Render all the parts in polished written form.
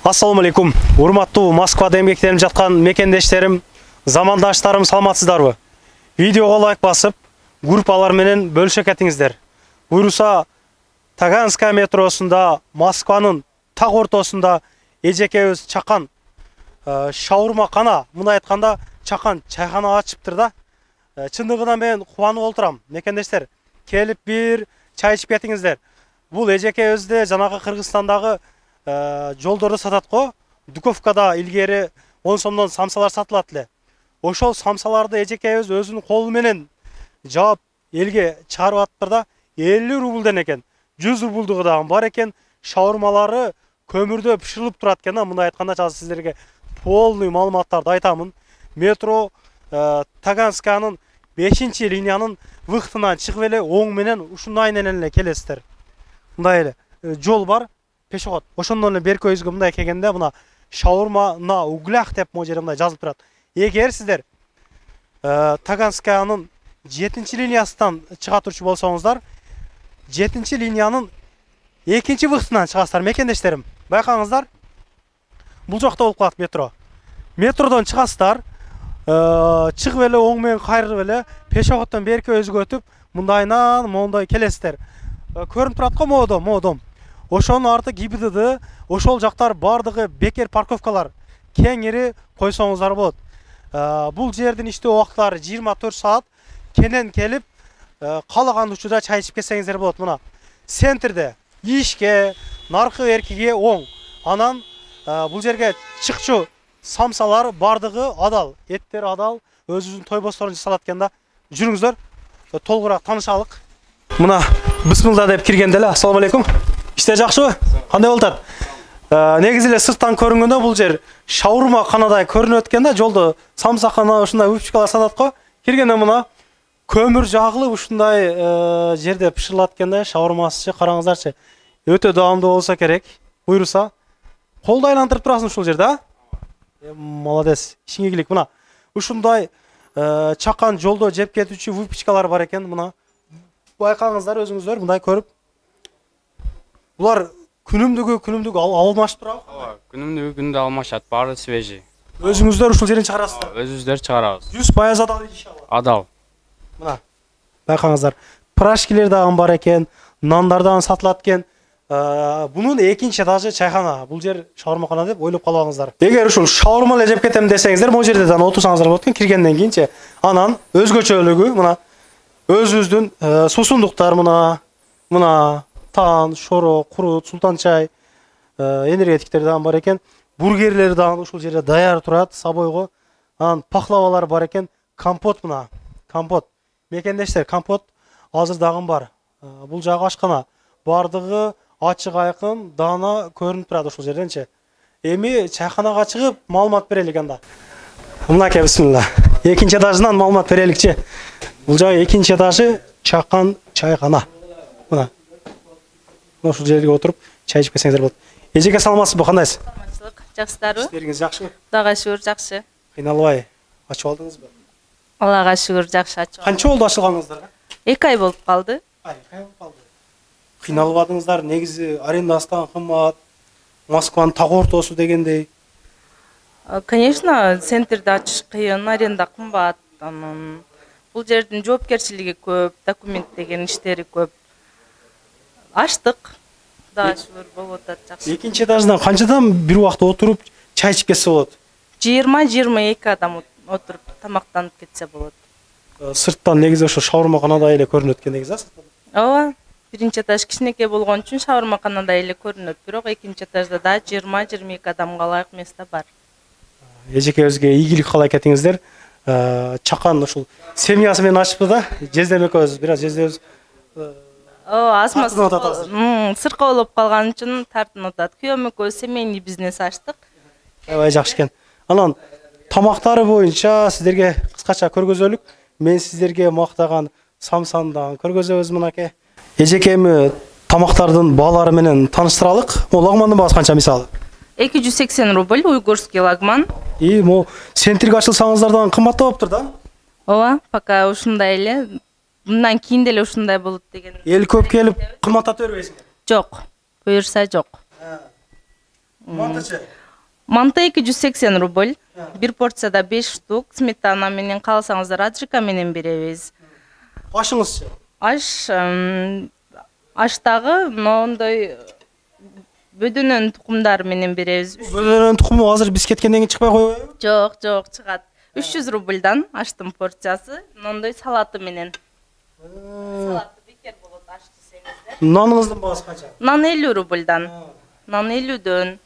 Assalamu алейкум. Урматтуу Москвада эмгектенип жаткан мекендештерим, замандаштарым, саламатсыздарбы? Видеого лайк басып, группалар менен бөлүшө кетиңиздер. Буйруса, Таганская метросунда, Москванын так ортосунда эжекебиз чакан шаурма кана, мына айтканда чакан чайхана ачыптыр да. Чындыгында мен кубанып отурам. Мекендештер, келип бир чай ичип кетиңиздер. Бул эжекебизде жанагы Кыргызстандагы жолдорду сатат го. Дуковкада илгери 10 сомдон самсалар сатылат эле. Ошол самсаларды эжекебиз өзүнүн колу менен жаап элге чыгарып атыптыр да. 50 рубльден экен. 100 рубльдугу дагы бар экен. Шаурмалары көмүрдө пиширилип турат экен да. Мындай айтканда чазыр сиздерге полный маалыматтарды айтамын. Метро Тагансканын 5-линиянын выходунан чыгып эле оң менен ушундай менен эле келесиздер. Мындай эле жол бар. Пешоход. Ошондон эле берки өзгө мындай келгенде мына шаурма на углях деп могу жерде мындай жазылып турат. Эгер сиздер Тагансканын 7-линиясынан чыга турчу болсоңуздар, 7-линиянын 2-выходунан чыгасыздар мекендештерим. Байкаңыздар. Бул жакта болуп калат метро. Метродон чыгасыздар, чыгып эле оң менен кайрылып эле пешоходдон берки өзгө өтүп, мындайынан моундай келесиздер. Көрүнүп турат го моодом. Ошонун арты ГИБДД, ошол жактар бардыгы бекер парковкалар кеңири койсоңуздар болот. Бул жердин иштөө убакыттары 24 саат. Кенен келип, каалаган учурда чай ичип кетсеңиздер болот. Мына центрде ишке, наркы эркиге оң. Анан бул жерге чыкчу самсалар бардыгы адал, эттер адал, өзүбүздүн тойбосторун жасалат экен да. Жүрүңүздөр, толугураак таанышалык. Мына бисмилла деп киргенде эле, ассаламу алейкум. İşte жакшыбы? Кандай болуп атат? Негизи эле сырттан көрүнгөндө бул жер шаурма канадай көрүнөт экен да, жолдо самса кана ушундай выпечкалар сатат го. Киргенде мына көмүр жагылып ушундай жерде пиширилат экен да, шаурмасычы, караңыздарчы. Өтө даамдуу болсо керек. Буйруса, колду айлантырып турасың ушул жерде, а? Молодец. Ишиңе ийгилик. Мына ушундай чакан жолдо жеп кетүүчү выпечкалар бар экен, мына. Байкаңыздар өзүңүздөр мындай көрүп. Булар күнүмдүгү алмашып турабы? Ооба, күнүмдүгү алмашат, баары свежий. Өзүңүздөр ушул жерден чыгарасыздар? Өзүбүздөр чыгарабыз. 100% адал иншалла. Адал. Мына, байкаңыздар, прашкилер дагы бар экен, нандардан сатылат экен. Бунун экинчи этажы чайхана. Бул жер шаурмакана деп ойлоп калбаңыздар. Эгер ушул шаурма эле жеп кетем десеңиздер, могу жерде дагы отурсаңыздар болот экен, киргенден кийинчи. Анан өзгөчөлүгү мына өзүбүздүн суусундуктар мына тан, шоро, курут, султан чай, энергетиктер дагы бар экен. Бургерлер дагы ушул жерде даяр турат, сабойго. Анан пахлавалар бар экен. Компот мына, компот. Мекендештер, компот азыр дагы бар. Бул жагы ашкана. Бардыгы ачык айкын, даана көрүнүп турат ушул жерденчи. Эми чайханага чыгып маалымат берелик анда. Мынакей, бисмилла. Экинчи этажынан маалымат береликчи. Бул жагы экинчи этажы чакан чайхана. Мына ушул жерге отуруп чай ичип кетсеңиздер болот. Эжеке саламатсызбы, кандайсыз? Саламатчылык, жакшысыздарбы? Иштериңиз жакшыбы? Кудайга шүгүр, жакшы. Кыйналбай ачып алдыңызбы? Аллага шүгүр, жакшы ачып. Канча болду ачылганыңыздарга? 2 ай болуп калды. 2 ай болуп калды. Кыйналбадыңыздар, негизи арендасы да кымбат. Москванын так ортосу дегендей. Конечно, центрде ачыш кыйын, аренда кымбат. Бул жердин жоопкерчилиги көп, документ деген иштери көп. Аштык. Кудайга шүгүр болуп атат, жакшы. Экинчи этаждан канчадан бир убакта отуруп чай ичип кетсе болот? 20-22 адам отуруп тамактанып кетсе болот. Сырттан негизи ошо шаурмаканадай эле көрүнөт экен негизи, а? Ооба. Биринчи этаж кичинекей болгон үчүн шаурмаканадай эле көрүнөт, бирок экинчи этажда да 20-22 адамга ылайык место бар. Эжекебизге ийгилик каалай кетиңиздер. Чакан ушул семьясы менен ачыпты да, жездем экөөбүз, бир аз жездебиз азмы сыркоолоп калган үчүн тартынып атат. Күйөөм экөөбүз семейный бизнес ачтык. Аябай жакшы экен. Анан тамактары боюнча сиздерге кыскача көргөзөлүк. Мен сиздерге мактаган самсаны дагы көргөзөбүз мынакей. Эжекеми тамактардын баалары менен тааныштыралык. Лагмандын баасы канча мисалы? 280 рубль уйгурский лагман. Могу центрге ачылсаңыздардан кымбаттап да? Ооба, пока ушундай эле. Мындан кийин деле ушундай болот деген. Эл көп келип кымбаттата бербейсиңер? Жок, буюрса жок. Мантычы. Манта 280 рубль. Бир порцияда 5 штук. Сметана менен кааласаңыздар аджика менен беребиз. Ашыңызчы. Аштагы моундай бөдөнөн тукумдары менен беребиз. Бөдөнөн тукуму азыр биз кеткенден кийин чыкпай койбойбу? Жок, чыгат. 300 рубльдан аштын порциясы, моундай салаты менен. Салаты бекер болот аш десеңиздер. Наныңыздын баасы канча? Нан 50 рубльдан. Нан 50дөн.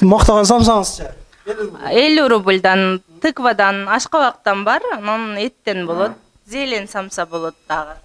Мактаган самсаңызчы. 50 рубльдан, тыквадан, ашкабактан бар, анан эттен болот. Зелен самса болот дагы.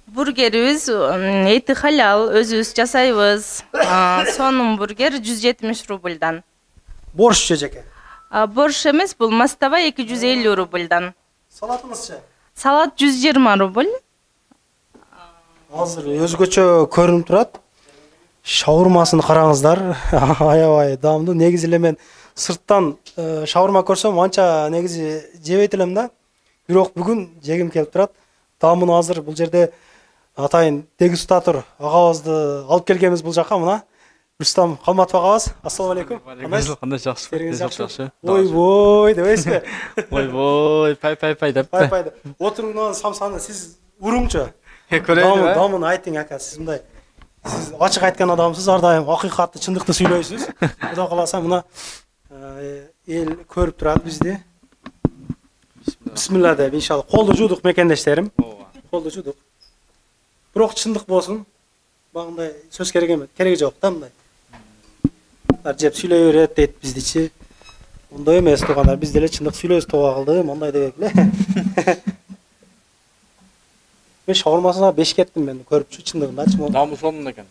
Бургерибиз эти халал, өзүбүз жасайбыз. Сонун бургер 170 рубльдан. Борщчы жеке. Борщ эмес, бул мастабай 250 рубльдан. Салатыңызчы. Салат 120 рубль. Азыр өзгөчө көрүнүп турат. Шаурмасын караңыздар. Аябай даамдуу. Негизи эле мен сырттан шаурма көрсөм анча негизи жебейт элем да. Бирок бүгүн жегим келип турат. Даамын азыр бул жерде атайын дегустатор агабызды алып келгенбиз бул жака мына. Рустам Калматов агабыз. Ассаламу алейкум. Кандай жакшы. Жакшы. Ой дебейсизби? Ой, пай деп. Пай. Отуруңдан самсаны сиз урумчу. Көрөйүн. Дамын айтың ака, сиз мындай. Сиз ачык айткан адамсыз, ар дайым акыйкатты, чындыкты сүйлөйсүз. Кудай кааласа мына эл көрүп турат бизди. Бисмилла деп иншалла. Колду жуудук мекендештерим. Колду жуудук. Бирок чындык болсун. Багындай сөз керек эмес. Кереги жок да мындай. Жеп сүйлөй берет дейт биздичи. Ондой эмес туугандар, биз деле чындык сүйлөйбүз тууга кылды, мондай дебек эле. Мен шаурмасына 5 кеттим мен көрүпчү чындыгындачы. Даамы сонун экен.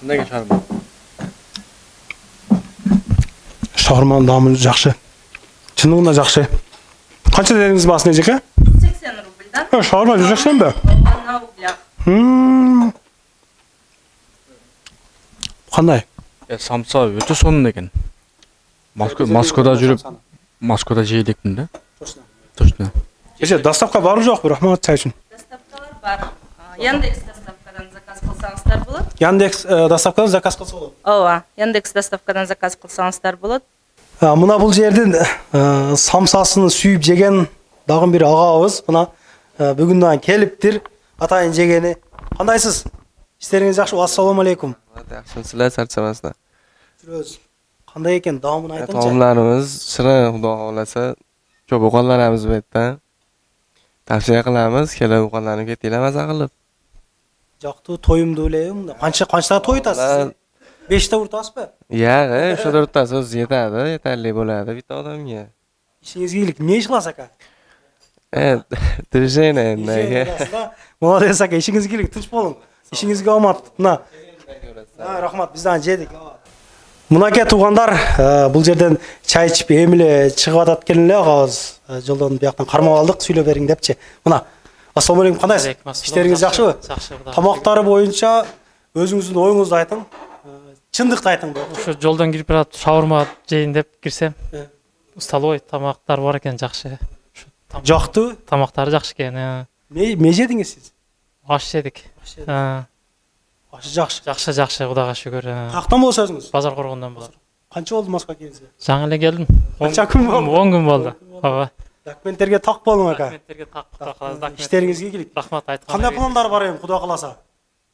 Неге шаурма? Шаурманын даамы жакшы. Чындыгында жакшы. Канча дедиңиз баасына жеке? 180 рубльдан. Шаурма 180 бе? Кандай? Самса өтө сонун экен. Москвада жүрүп, Москвада жейдикмин да. Точно. Эже доставка барбы жокпу, рахмат чай үчүн. Доставкалар бар. Яндекс доставкадан заказ кылсаңыздар болот. Яндекс доставкадан заказ кылса болот. Ооба, Яндекс доставкадан заказ кылсаңыздар болот. Мына бул жердин самсасын сүйүп жеген дагы бир агабыз мына бүгүн келиптир. Атайын жегени. Кандайсыз? Иштериңиз жакшыбы? Ассаламу алейкум. Yaxshi, sizlar charchamasdan. Жүрөз. Кандай экен даамын айтыңчы. Taomlarimiz shirin, Xudo xolasa, ko'p o'qonlarimiz bu yerda. Tavsiya qilamiz, kelib o'qonlarni ketinglar maza qilib. Жактуу, тоюмдуу эле. Канча той атасыз? 5 та уртасызбы? Yo'q, o'sha o'rtasi o'zi yetadi, yetarli bo'ladi bitta odamga. Ishingizga iyilik. Ne ish qilasiz aka? Движение endi. Молодец aka, ishingizga iyilik, tinch bo'ling. Ishingizga omad. Мына. Рахмат, bizden жедик. Мынаке туугандар, бул жерден чай ичип эмиле чыгып атат келин эле агабыз. Жолдон бияктан кармап алдык, сүйлөп бериң депчи. Мына. Ассаламу алейкум, кандайсыз? Иштериңиз жакшыбы? Жакшы, Кудай. Тамактары боюнча өзүңүздүн оюңузду айтың. Чындыкты айтың бу. Ушу жолдон кирип барат, шаурма жейин деп кирсем, столовый тамактар бар экен, жакшы. Жактуу. Тамактары жакшы экен. Не жедиңиз сиз? Аш жедик. Ашы жакшы. Жакшы, Кудайга шүгүр. Каяктан болсо өзүңүз? Базар коргондон болот. Канча болду Москва келгенизге? Жаңы эле келдим. Канча күн болду? 10 күн болду. Ооба. Документтерге так болуң ака. Документтерге так калабыз. Иштериңизге ийгилик. Рахмат айткан. Кандай пландар бар эми, Кудай кааласа?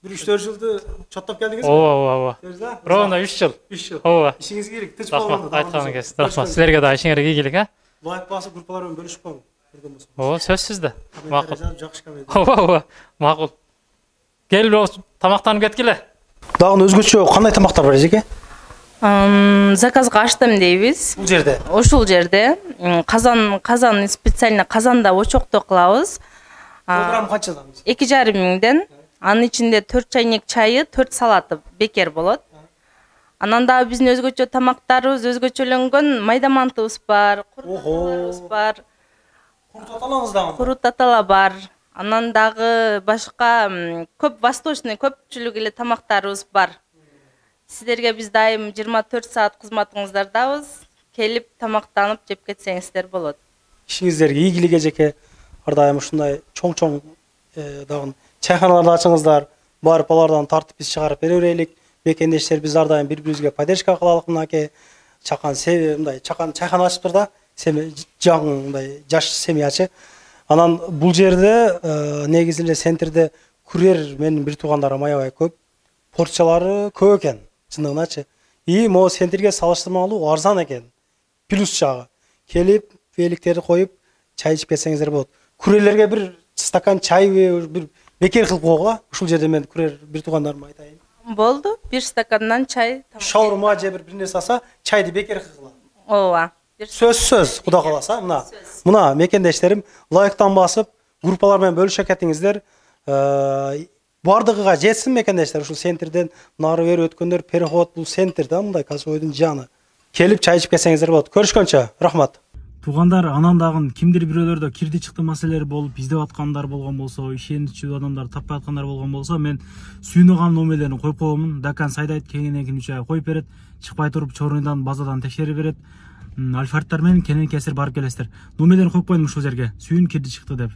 3-4 жылды чоттоп келдиңизби? Ооба. Ровно 3 жыл. 3 жыл. Ооба. Ишиңизге ийгилик, тынч Рахмат болгондо. айткан экенсиз. Рахмат. Силерге да ишиңерге ийгилик, Лайк басып группалар менен бөлүшүп коюң. Ооба, сөзсүз да. Макул. Жакшы комедия. Ооба, макул. Кел, тамактанып кеткиле. Дагы өзгөчө кандай тамактар бар эжеке? Заказга аштым дейбиз. Бул жерде. Ошол жерде казан специально казанда очокто кылабыз. Килограмм канчадан? 2,5 миңден. Анын ичинде 4 чайнек чайы, 4 салаты бекер болот. Анан дагы биздин өзгөчө тамактарыбыз өзгөчөлөнгөн майда мантыбыз бар, куруталарыбыз бар. Курутаталаңыз дагы. Курутатала бар. Анан дагы башка көп восточный көпчүлүк эле тамактарыбыз бар. Сиздерге биз дайым 24 саат кызматыңыздардабыз. Келип тамактанып жеп кетсеңиздер болот. ишиңиздерге ийгилик эжеке. Ар дайым ушундай чоң дагы чайханаларды ачыңыздар. Барып алардан тартып биз чыгарып бере берелик. Мекендештер биз ар дайым бири-бирибизге поддержка кылалык. Мынакей чакан мындай чакан чайхана ачыптыр да. Жаңы мындай жаш семьячы. Анан бул жерде негизи эле центрде күрер менин бир туугандарым аябай көп. Порциялары көп экен, чындыгыначы. И могу центрге салыштырмалуу арзан экен. Плюс жагы. Келип, великтерди коюп, чай ичип кетсеңиздер болот. Күрелерге бир стакан чай бир бекер кылып койгула. Ушул жерде мен күрер бир туугандарыма айтайын. Болду, бир стакандан чай. Шаурма же бир нерсе алса, чайды бекер кылгыла. Ооба. Сөз, Кудай кааласа, мына мекендештерим лайктан басып, группалар менен бөлүшө кетиңиздер. Бардыгыга жетсин мекендештер. Ушул центрден нары бери өткөндөр переход бул центр да, мындай Косойдун жаны. Келип чай ичип кетсеңиздер болот. Көрүшкөнчө, рахмат. Туугандар, анан дагы кимдир бирөөлөрдө кирди чыкты маселелер болуп, издеп аткандар болгон болсо, ишеничүү адамдар таппай аткандар болгон болсо, мен сүйүнөган номерлерин коюп коемун. Дакан сайдайт кеңенен 3 ай коюп берет. Чыкпай туруп чорундан базадан текшерип берет. Альфардтар менен кенен кесир барып келесиздер. Номерлерин коюп коюм ушул жерге. Сүйүн кирди чыкты деп.